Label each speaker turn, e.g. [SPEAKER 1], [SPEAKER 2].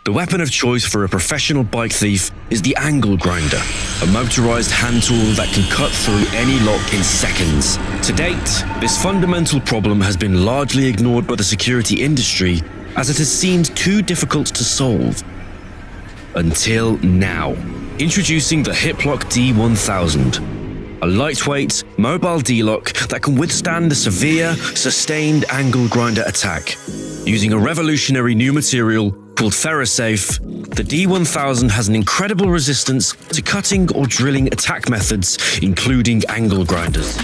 [SPEAKER 1] The weapon of choice for a professional bike thief is the angle grinder, a motorized hand tool that can cut through any lock in seconds. To date, this fundamental problem has been largely ignored by the security industry as it has seemed too difficult to solve. Until now. Introducing the Hiplok D1000, a lightweight, mobile D-lock that can withstand the severe, sustained angle grinder attack. Using a revolutionary new material called FerroSafe, the D1000 has an incredible resistance to cutting or drilling attack methods, including angle grinders.